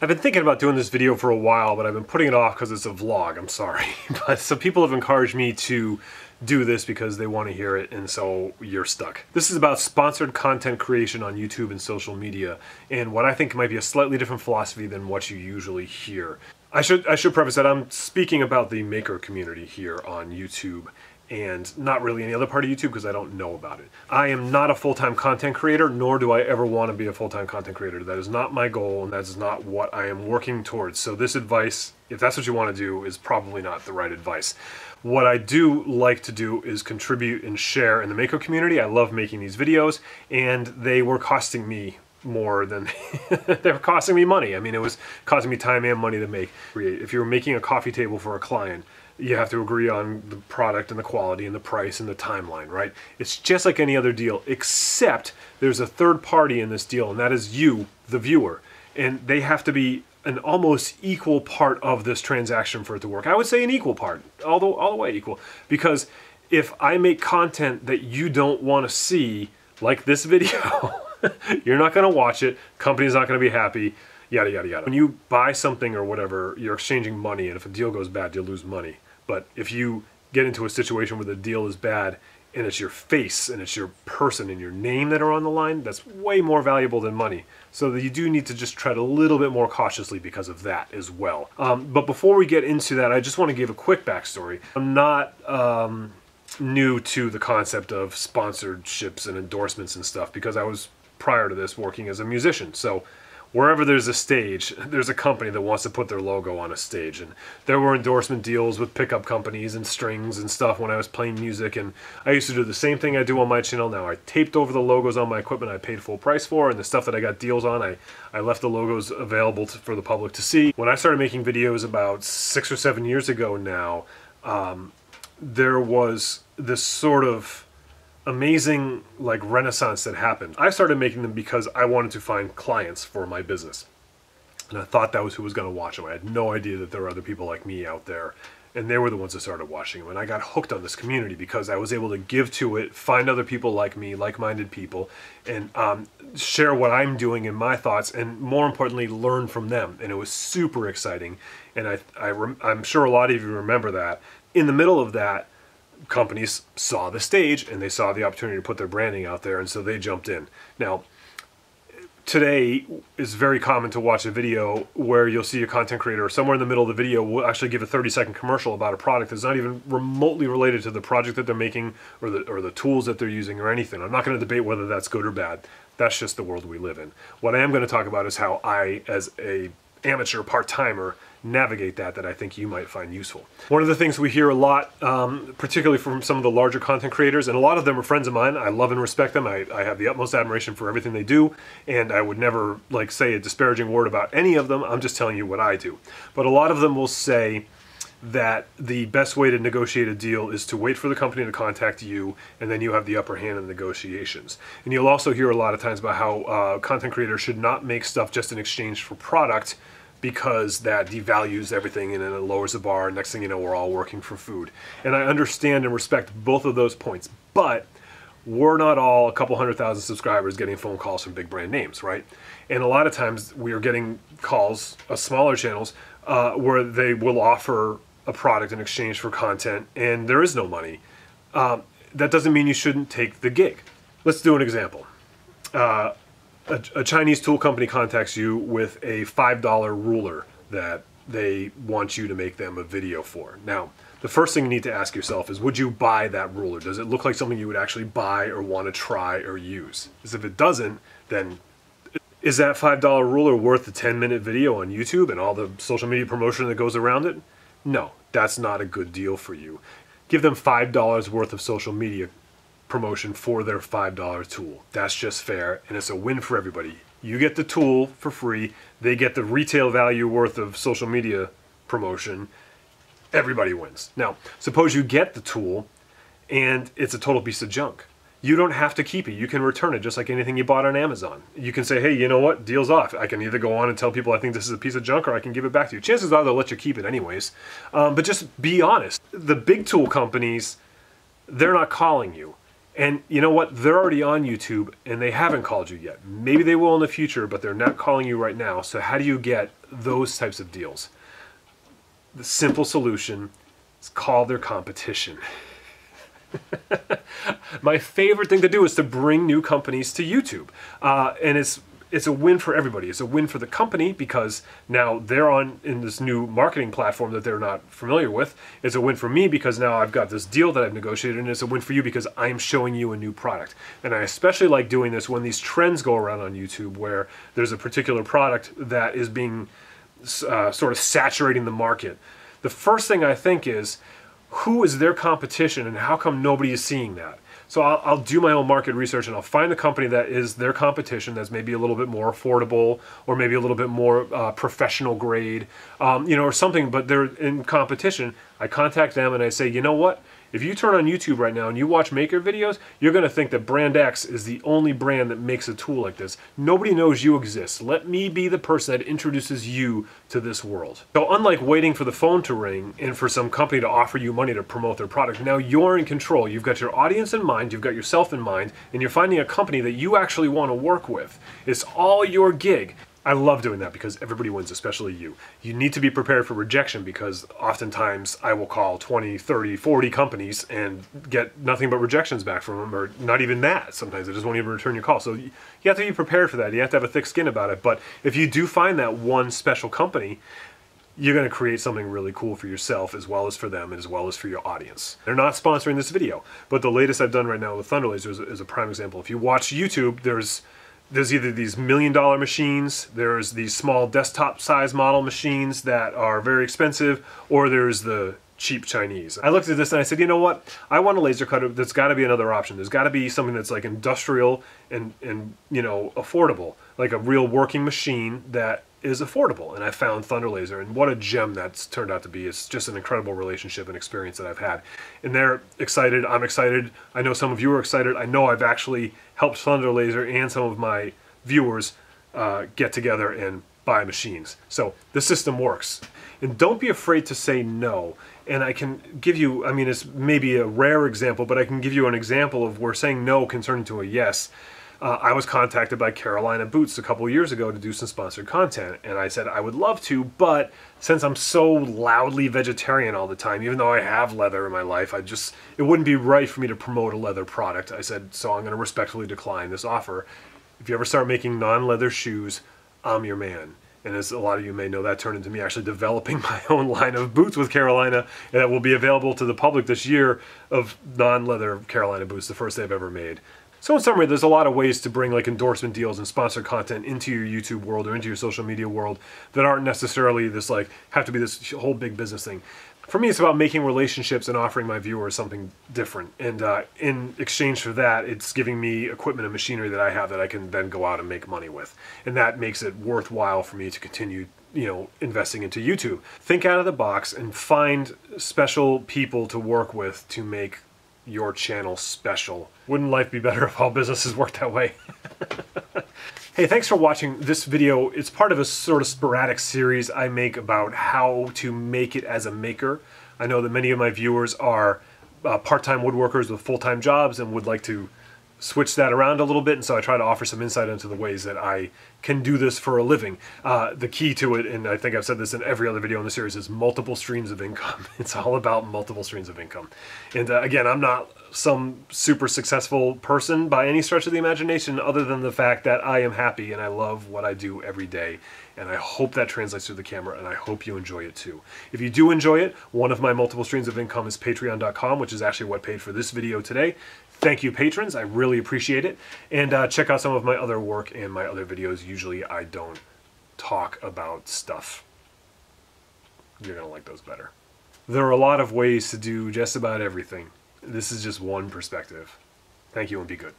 I've been thinking about doing this video for a while, but I've been putting it off because it's a vlog, I'm sorry. But so people have encouraged me to do this because they want to hear it, and so you're stuck. This is about sponsored content creation on YouTube and social media, and what I think might be a slightly different philosophy than what you usually hear. I should preface that I'm speaking about the maker community here on YouTube, and not really any other part of YouTube because I don't know about it. I am not a full-time content creator, nor do I ever want to be a full-time content creator. That is not my goal, and that is not what I am working towards. So this advice, if that's what you want to do, is probably not the right advice. What I do like to do is contribute and share in the maker community. I love making these videos, and they were costing me more than they were costing me money. I mean, it was costing me time and money to make. If you're making a coffee table for a client, you have to agree on the product and the quality and the price and the timeline, right? It's just like any other deal, except there's a third party in this deal, and that is you, the viewer. And they have to be an almost equal part of this transaction for it to work. I would say an equal part, all the way equal. Because if I make content that you don't want to see, like this video, you're not going to watch it, company's not going to be happy, yada, yada, yada. When you buy something or whatever, you're exchanging money, and if a deal goes bad, you lose money. But if you get into a situation where the deal is bad, and it's your face, and it's your person, and your name that are on the line, that's way more valuable than money. So that you do need to just tread a little bit more cautiously because of that as well. But before we get into that, I just want to give a quick backstory. I'm not new to the concept of sponsorships and endorsements and stuff, because I was, prior to this, working as a musician. So wherever there's a stage, there's a company that wants to put their logo on a stage. And there were endorsement deals with pickup companies and strings and stuff when I was playing music. And I used to do the same thing I do on my channel now. I taped over the logos on my equipment I paid full price for, and the stuff that I got deals on, I left the logos available for the public to see. When I started making videos about 6 or 7 years ago now, there was this sort of amazing renaissance that happened. I started making them because I wanted to find clients for my business, and I thought that was who was going to watch them. I had no idea that there were other people like me out there, and they were the ones that started watching them. And I got hooked on this community because I was able to give to it, find other people like me, like-minded people, and share what I'm doing and my thoughts, and more importantly, learn from them. And it was super exciting, and I'm sure a lot of you remember that. In the middle of that, companies saw the stage and they saw the opportunity to put their branding out there, and so they jumped in. Now, today is very common to watch a video where you'll see a content creator somewhere in the middle of the video will actually give a 30-second commercial about a product that's not even remotely related to the project that they're making or the tools that they're using or anything. I'm not going to debate whether that's good or bad. That's just the world we live in. What I am going to talk about is how I, as a amateur part-timer, navigate that I think you might find useful. One of the things we hear a lot, particularly from some of the larger content creators, and a lot of them are friends of mine. I love and respect them. I have the utmost admiration for everything they do, and I would never say a disparaging word about any of them. I'm just telling you what I do. But a lot of them will say that the best way to negotiate a deal is to wait for the company to contact you, and then you have the upper hand in negotiations. And you'll also hear a lot of times about how content creators should not make stuff just in exchange for product, because that devalues everything and then it lowers the bar. Next thing you know, we're all working for food. And I understand and respect both of those points, but we're not all a couple 100,000 subscribers getting phone calls from big brand names, right? And a lot of times we are getting calls, smaller channels, where they will offer a product in exchange for content, and there is no money. That doesn't mean you shouldn't take the gig. Let's do an example. A Chinese tool company contacts you with a $5 ruler that they want you to make them a video for. Now, the first thing you need to ask yourself is, would you buy that ruler? Does it look like something you would actually buy or want to try or use? Because if it doesn't, then is that $5 ruler worth the 10-minute video on YouTube and all the social media promotion that goes around it? No, that's not a good deal for you. Give them $5 worth of social media promotion for their $5 tool. That's just fair, and it's a win for everybody. You get the tool for free, they get the retail value worth of social media promotion. Everybody wins. Now, suppose you get the tool and it's a total piece of junk. You don't have to keep it. You can return it just like anything you bought on Amazon. You can say, hey, you know what? Deal's off. I can either go on and tell people I think this is a piece of junk, or I can give it back to you. Chances are they'll let you keep it anyways. But just be honest. The big tool companies, they're not calling you. And you know what? They're already on YouTube and they haven't called you yet. Maybe they will in the future, but they're not calling you right now. So how do you get those types of deals? The simple solution is call their competition. My favorite thing to do is to bring new companies to YouTube. And it's a win for everybody. It's a win for the company because now they're in this new marketing platform that they're not familiar with. It's a win for me because now I've got this deal that I've negotiated, and it's a win for you because I'm showing you a new product. And I especially like doing this when these trends go around on YouTube where there's a particular product that is being sort of saturating the market. The first thing I think is, who is their competition and how come nobody is seeing that? So I'll do my own market research and I'll find the company that is their competition that's maybe a little bit more affordable or maybe a little bit more professional grade, or something, but they're in competition. I contact them and I say, you know what? If you turn on YouTube right now and you watch maker videos, you're going to think that brand X is the only brand that makes a tool like this. Nobody knows you exist. Let me be the person that introduces you to this world. So unlike waiting for the phone to ring and for some company to offer you money to promote their product, now you're in control. You've got your audience in mind, you've got yourself in mind, and you're finding a company that you actually want to work with. It's all your gig. I love doing that because everybody wins, especially you. You need to be prepared for rejection because oftentimes I will call 20, 30, 40 companies and get nothing but rejections back from them, or not even that. Sometimes they just won't even return your call. So you have to be prepared for that. You have to have a thick skin about it. But if you do find that one special company, you're going to create something really cool for yourself as well as for them and as well as for your audience. They're not sponsoring this video, but the latest I've done right now with Fundraisers is a prime example. If you watch YouTube, there's either these $1 million machines, there's these small desktop size model machines that are very expensive, or there's the cheap Chinese. I looked at this and I said, you know what? I want a laser cutter. There's got to be another option. There's got to be something that's like industrial and affordable, like a real working machine that is affordable. And I found Thunder Laser, and what a gem that's turned out to be. It's just an incredible relationship and experience that I've had. And they're excited. I'm excited. I know some of you are excited. I know I've actually helped Thunder Laser and some of my viewers get together and buy machines. So the system works. And don't be afraid to say no. And I can give you, it's maybe a rare example, but I can give you an example of where saying no can turn into a yes. I was contacted by Carolina Boots a couple years ago to do some sponsored content, and I said I would love to, but since I'm so loudly vegetarian all the time, even though I have leather in my life, it wouldn't be right for me to promote a leather product. I said, so I'm going to respectfully decline this offer. If you ever start making non-leather shoes, I'm your man. And as a lot of you may know, that turned into me actually developing my own line of boots with Carolina, and that will be available to the public this year of non-leather Carolina boots, the first they've ever made. So in summary, there's a lot of ways to bring like endorsement deals and sponsored content into your YouTube world or into your social media world that aren't necessarily have to be this whole big business thing. For me, it's about making relationships and offering my viewers something different. And in exchange for that, it's giving me equipment and machinery that I have that I can then go out and make money with. And that makes it worthwhile for me to continue investing into YouTube. Think out of the box and find special people to work with to make your channel special. Wouldn't life be better if all businesses worked that way? Hey, thanks for watching this video. It's part of a sort of sporadic series I make about how to make it as a maker. I know that many of my viewers are part-time woodworkers with full-time jobs and would like to switch that around a little bit, and so I try to offer some insight into the ways that I can do this for a living. The key to it, and I think I've said this in every other video in the series, is multiple streams of income. It's all about multiple streams of income. And again, I'm not some super successful person by any stretch of the imagination, other than the fact that I am happy and I love what I do every day. And I hope that translates through the camera, and I hope you enjoy it too. If you do enjoy it, one of my multiple streams of income is patreon.com, which is actually what paid for this video today. Thank you, patrons. I really appreciate it. And check out some of my other work and my other videos. Usually I don't talk about stuff. You're going to like those better. There are a lot of ways to do just about everything. This is just one perspective. Thank you and be good.